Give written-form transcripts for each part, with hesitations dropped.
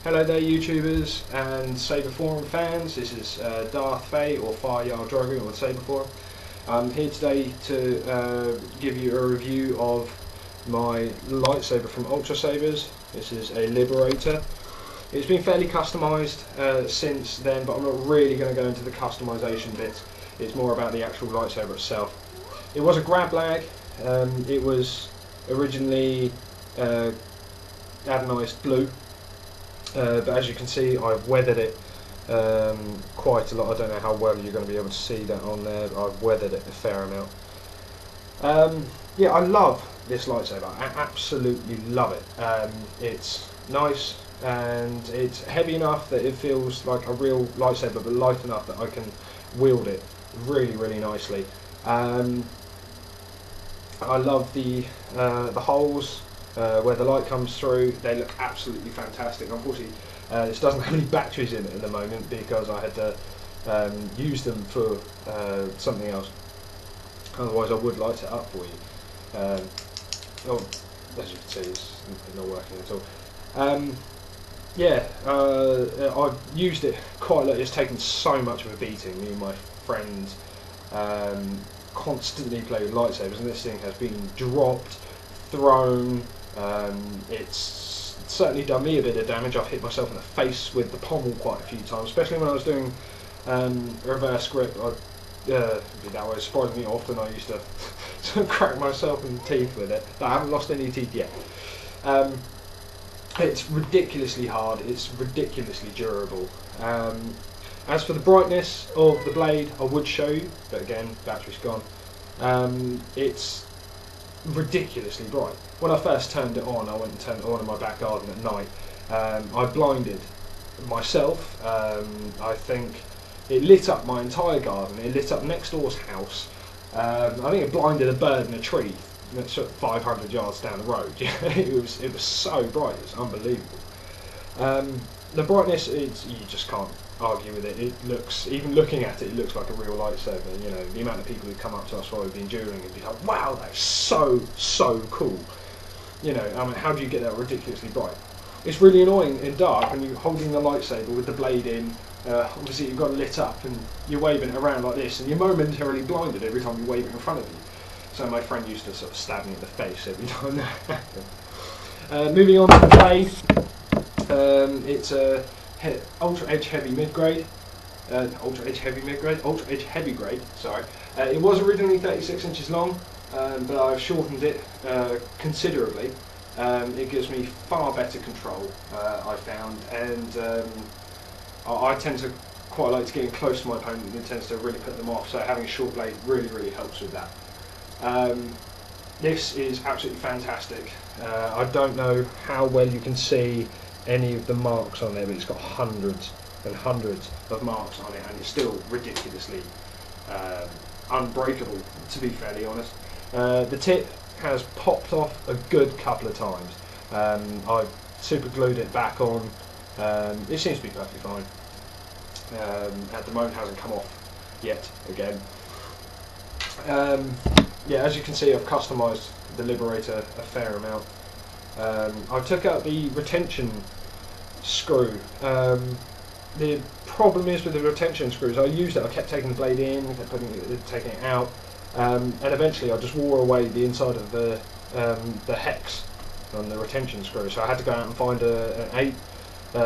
Hello there YouTubers and Saber Forum fans, this is Darth Faye or Fire Yard Drogo on the Saber Forum. I'm here today to give you a review of my lightsaber from Ultrasabers. This is a Liberator. It's been fairly customised since then, but I'm not really going to go into the customisation bit. It's more about the actual lightsaber itself. It was a grab lag. It was originally anodized blue. But as you can see, I've weathered it quite a lot. I don't know how well you're going to be able to see that on there, but I've weathered it a fair amount. Yeah, I love this lightsaber. I absolutely love it. It's nice and it's heavy enough that it feels like a real lightsaber, but light enough that I can wield it really, really nicely. I love the holes. Where the light comes through, they look absolutely fantastic. Unfortunately, this doesn't have any batteries in it at the moment because I had to use them for something else. Otherwise, I would light it up for you. Oh, as you can see, it's not working at all. Yeah, I've used it quite a lot. It's taken so much of a beating. Me and my friends constantly play with lightsabers, and this thing has been dropped, thrown. It's certainly done me a bit of damage. I've hit myself in the face with the pommel quite a few times, especially when I was doing reverse grip. That was surprisingly often. I used to crack myself in the teeth with it. I haven't lost any teeth yet. It's ridiculously hard. It's ridiculously durable. As for the brightness of the blade, I would show you, but again, battery's gone. It's ridiculously bright. When I first turned it on, I went and turned it on in my back garden at night. I blinded myself. I think it lit up my entire garden. It lit up next door's house. I think it blinded a bird in a tree that's 500 yards down the road. it was so bright. It's unbelievable. The brightness, you just can't argue with it. It looks, even looking at it, it looks like a real lightsaber. You know, the amount of people who come up to us while we've been dueling and be like, "Wow, that's so cool." You know, I mean, how do you get that ridiculously bright? It's really annoying in dark when you're holding the lightsaber with the blade in. Obviously, you've got it lit up and you're waving it around like this, and you're momentarily blinded every time you wave it in front of you. So my friend used to sort of stab me in the face every time that happened. Moving on to the blade. It's a Ultra Edge Heavy mid-grade. Ultra Edge Heavy grade, sorry. It was originally 36 inches long, but I've shortened it considerably. It gives me far better control, I found, and I tend to quite like to get in close to my opponent, and it tends to really put them off, so having a short blade really helps with that. This is absolutely fantastic. I don't know how well you can see any of the marks on there, but it's got hundreds and hundreds of marks on it, and it's still ridiculously unbreakable, to be fairly honest. The tip has popped off a good couple of times. I've super glued it back on. It seems to be perfectly fine. At the moment, it hasn't come off yet again. Yeah, as you can see, I've customised the Liberator a fair amount. I took out the retention screw. The problem is with the retention screws, I used it, I kept taking the blade in, I kept taking it out, and eventually I just wore away the inside of the hex on the retention screw, so I had to go out and find an 8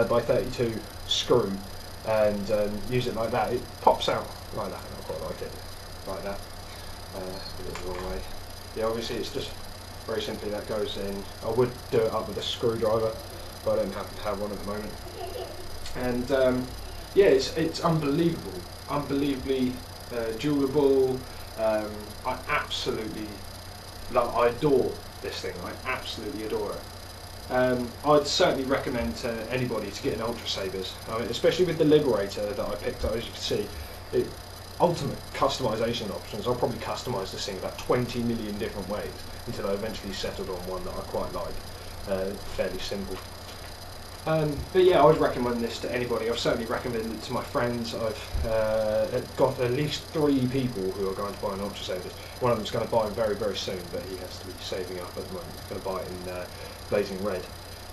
by 32 screw and use it like that. It pops out like that, and I quite like it like that. Put it the wrong way. Yeah, obviously it's just very simply that goes in. I would do it up with a screwdriver, but I don't happen to have one at the moment. And yeah, it's unbelievable, unbelievably durable. I absolutely love, I adore this thing. I absolutely adore it. I'd certainly recommend to anybody to get an Ultrasabers. I mean, especially with the Liberator that I picked up. As you can see, ultimate customisation options. I'll probably customise this thing about 20 million different ways until I eventually settled on one that I quite like. Fairly simple. But yeah, I would recommend this to anybody. I've certainly recommended it to my friends. I've got at least 3 people who are going to buy an Ultrasabers. One of them's going to buy them very soon, but he has to be saving up at the moment. He's going to buy it in blazing red.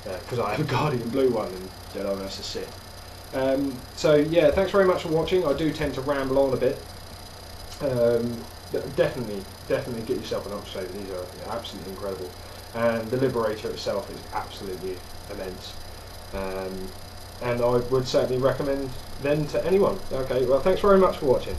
because I have a Guardian Blue one and Jedi vs Sith. So yeah, thanks very much for watching. I do tend to ramble on a bit. Definitely get yourself an Ultrasaber. These are absolutely incredible, and the Liberator itself is absolutely immense. And I would certainly recommend them to anyone. Okay, well, thanks very much for watching.